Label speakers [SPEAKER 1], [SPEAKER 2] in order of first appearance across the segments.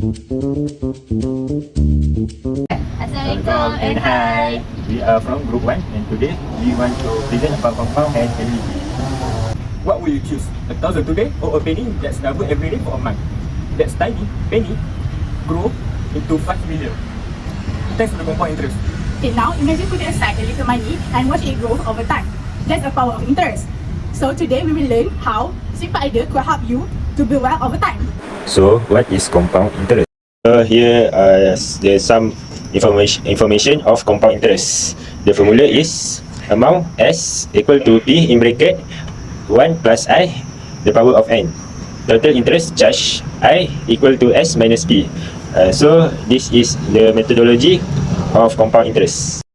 [SPEAKER 1] Assalamualaikum and hi. We are from Group 1 and today we want to present about compound and annuity. What will you choose? 1,000 today or a penny that's double every day for a month? That's tiny penny grow into 5 million. Thanks to the compound interest.
[SPEAKER 2] Okay, now imagine putting aside a little money and watch it grow over time. That's the power of interest. So today we will learn how simple idea could help you to build wealth over time.
[SPEAKER 1] So what is compound interest?
[SPEAKER 3] Here there's some information of compound interest. The formula is amount S equal to P in bracket 1 plus I the power of N. Total interest charge I equal to S minus P. So this is the methodology of compound interest.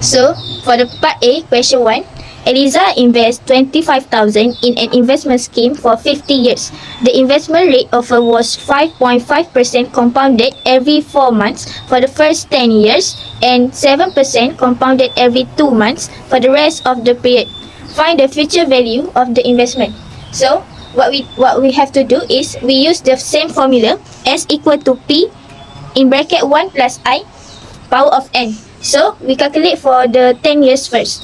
[SPEAKER 4] So for the part A, question 1, Eliza invests 25,000 in an investment scheme for 50 years. The investment rate offered was 5.5% compounded every 4 months for the first 10 years and 7% compounded every 2 months for the rest of the period. Find the future value of the investment. So what we have to do is we use the same formula, S equal to P in bracket 1 plus I power of N. So we calculate for the 10 years first.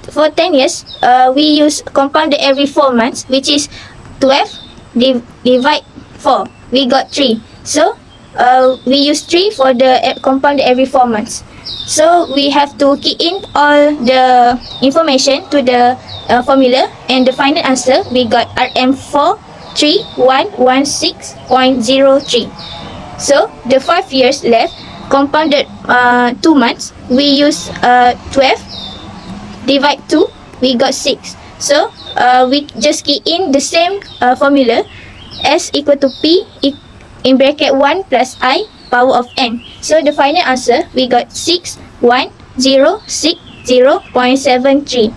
[SPEAKER 4] For 10 years, we use compounded every 4 months, which is 12 divide 4. We got 3. So we use 3 for the compounded every 4 months. So we have to key in all the information to the formula, and the final answer we got RM43116.03. So the 5 years left, compounded 2 months, we use 12 divide 2, we got 6. So we just key in the same formula, S equal to P in bracket 1 plus I power of N. So the final answer we got 61060.73.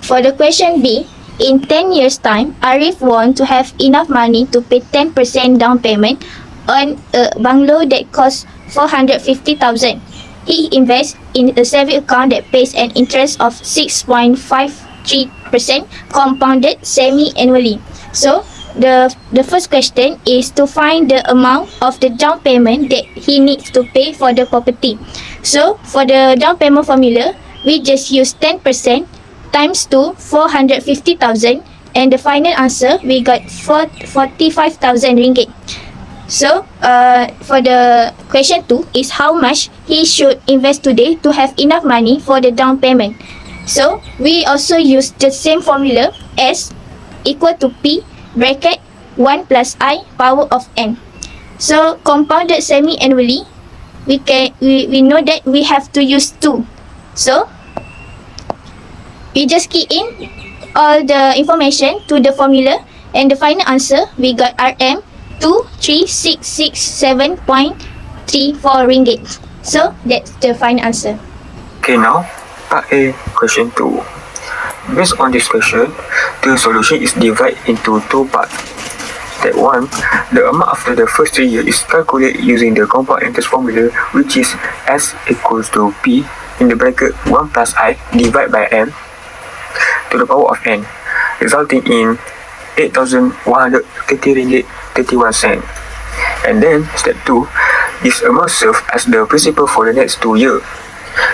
[SPEAKER 4] For the question B, in 10 years time, Arif want to have enough money to pay 10% down payment on a bungalow that costs 450,000. He invests in a savings account that pays an interest of 6.53% compounded semi-annually. So the first question is to find the amount of the down payment that he needs to pay for the property. So for the down payment formula, we just use 10% times 2, 450,000, and the final answer we got 45,000 ringgit. So for the question 2 is how much he should invest today to have enough money for the down payment. So we also use the same formula, S equal to P bracket 1 plus I power of N. So compounded semi-annually, we know that we have to use 2. So we just key in all the information to the formula, and the final answer we got RM 23667.34 ringgit. So that's the final answer.
[SPEAKER 5] Okay, now part A, question 2. Based on this question, the solution is divided into 2 parts. Step 1, the amount after the first 3 years is calculated using the compound interest formula, which is S equals to P in the bracket 1 plus I divided by N to the power of N, resulting in 8,130 ringgit 31 cents. And then step 2, this amount serves as the principal for the next 2 years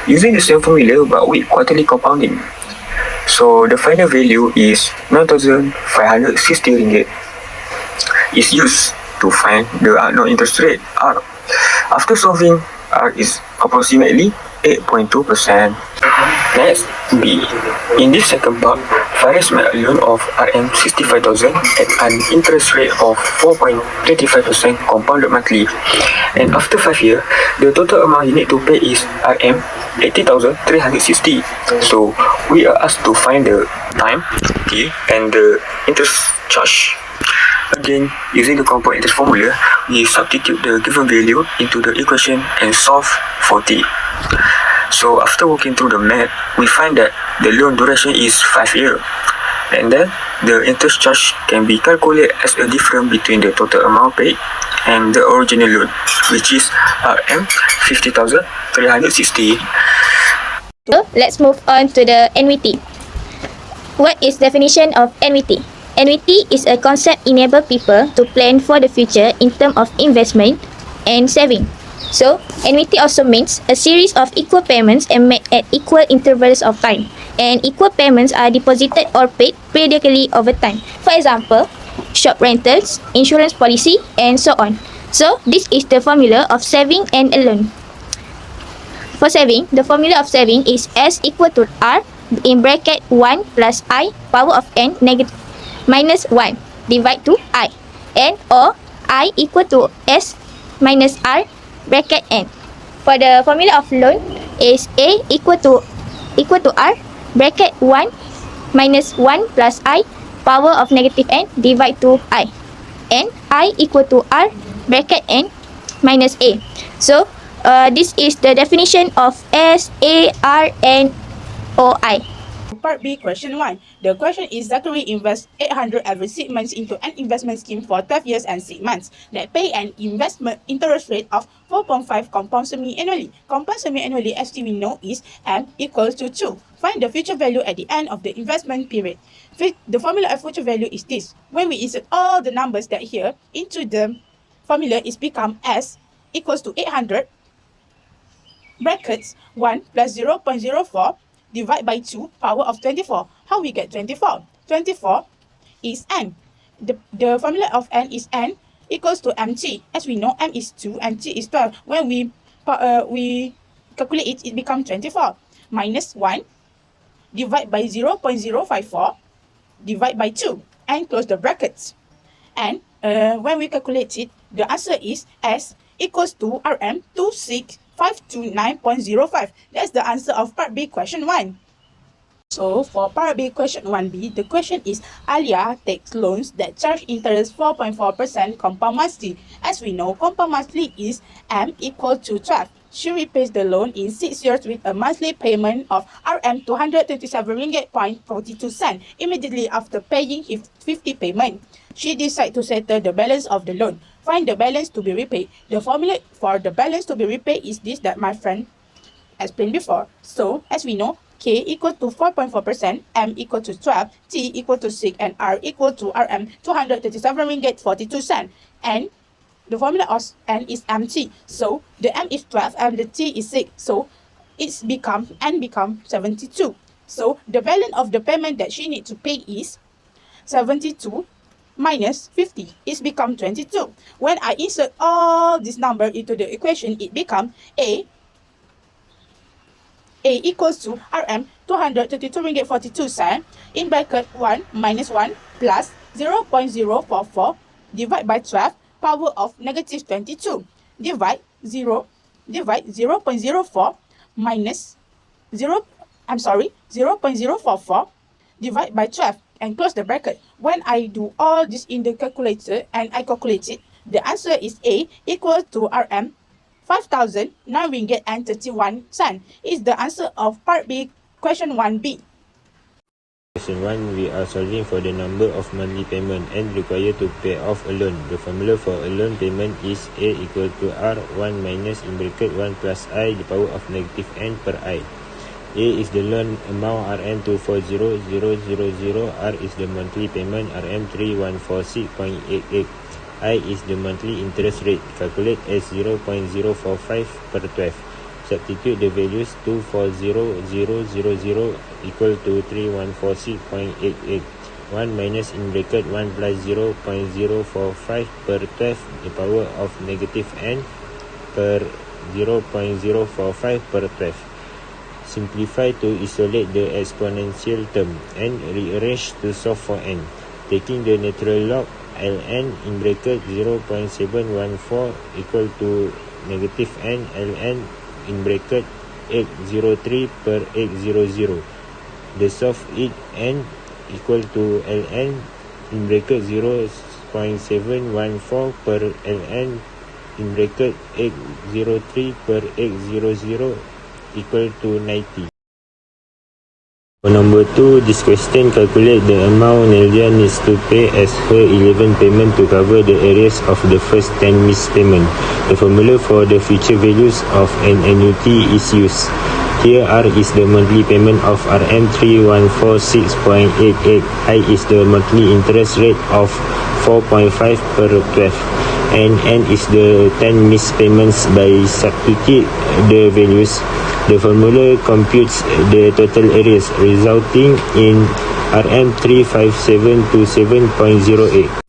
[SPEAKER 5] using the same formula but with quarterly compounding. So the final value is 9,560 ringgit is used to find the unknown interest rate R. After solving, R is approximately 8.2%. Next, B. In this second part, Faris made a loan of RM65,000 at an interest rate of 4.35% compounded monthly. And after 5 years, the total amount you need to pay is RM80,360. So we are asked to find the time, T, and the interest charge. Again, using the compound interest formula, we substitute the given value into the equation and solve for T. So after working through the math, we find that the loan duration is 5 years. And then the interest charge can be calculated as a difference between the total amount paid and the original loan, which is RM50,360.
[SPEAKER 4] So let's move on to the annuity. What is definition of annuity? Annuity is a concept enable people to plan for the future in terms of investment and saving. So, annuity also means a series of equal payments and made at equal intervals of time. And equal payments are deposited or paid periodically over time. For example, shop rentals, insurance policy, and so on. So, this is the formula of saving and a loan. For saving, the formula of saving is S equal to R in bracket 1 plus I power of n negative minus 1 divide to I, and or I equal to S minus R bracket n. For the formula of loan is A equal to R bracket 1 minus 1 plus I power of negative n divide to I, and I equal to R bracket n minus A. So this is the definition of SARNOI.
[SPEAKER 2] Part B, question 1. The question is Zachary invests 800 every 6 months into an investment scheme for 12 years and 6 months that pay an investment interest rate of 4.5 compound semi-annually. Compound semi-annually, as we know, is M equals to 2. Find the future value at the end of the investment period. The formula of future value is this. When we insert all the numbers that here into the formula, is become S equals to 800 brackets 1 plus 0.04 divide by 2 power of 24. How we get 24? 24 is n. The formula of n is n equals to mt. As we know, m is 2 and t is 12. When we calculate it, it becomes 24. Minus 1 divide by 0.054 divide by 2 and close the brackets. And when we calculate it, the answer is S equals to RM 26529.05. That's the answer of part B, question 1. So for part B, question 1B, the question is Alia takes loans that charge interest 4.4% compound monthly. As we know, compound monthly is M equal to 12. She repays the loan in 6 years with a monthly payment of RM 227.42 immediately after paying his 50 payment. She decides to settle the balance of the loan. Find the balance to be repaid. The formula for the balance to be repaid is this that my friend explained before. So, as we know, K equal to 4.4%, M equal to 12, T equal to 6, and R equal to RM 237.42. And the formula of N is MT. So, the M is 12 and the T is 6. So, N become 72. So, the balance of the payment that she needs to pay is 72 minus 50 is become 22. When I insert all this number into the equation, it become A equals to RM 232.42 in bracket 1 minus 1 plus 0.044 divide by 12 power of negative 22 divide 0.04 minus 0.044 divide by 12 and close the bracket. When I do all this in the calculator and I calculate it, the answer is A equal to RM 5,009 ringgit and 31 cent. Is the answer of part B, question 1B.
[SPEAKER 3] Question 1, we are solving for the number of monthly payment and required to pay off a loan. The formula for a loan payment is A equal to R 1 minus in bracket 1 plus I the power of negative n per I. A is the loan amount RM 240000, R is the monthly payment RM 3146.88. I is the monthly interest rate. Calculate as 0.045 per 12. Substitute the values 240000 equal to 3146.88. 1 minus in bracket 1 plus 0.045 per 12 the power of negative n per 0.045 per 12. Simplify to isolate the exponential term and rearrange to solve for n. Taking the natural log ln in bracket 0.714 equal to negative n ln in bracket 803 per 800. The solve it n equal to ln in bracket 0.714 per ln in bracket 803 per 800 equal to 90. For number 2, this question calculate the amount Nelia needs to pay as per 11 payment to cover the arrears of the first 10 missed payment. The formula for the future values of an annuity is used. Here R is the monthly payment of RM3146.88. I is the monthly interest rate of 4.5 per 12. And N is the 10 missed payments. By substitute the values, the formula computes the total arrears resulting in RM35727.08.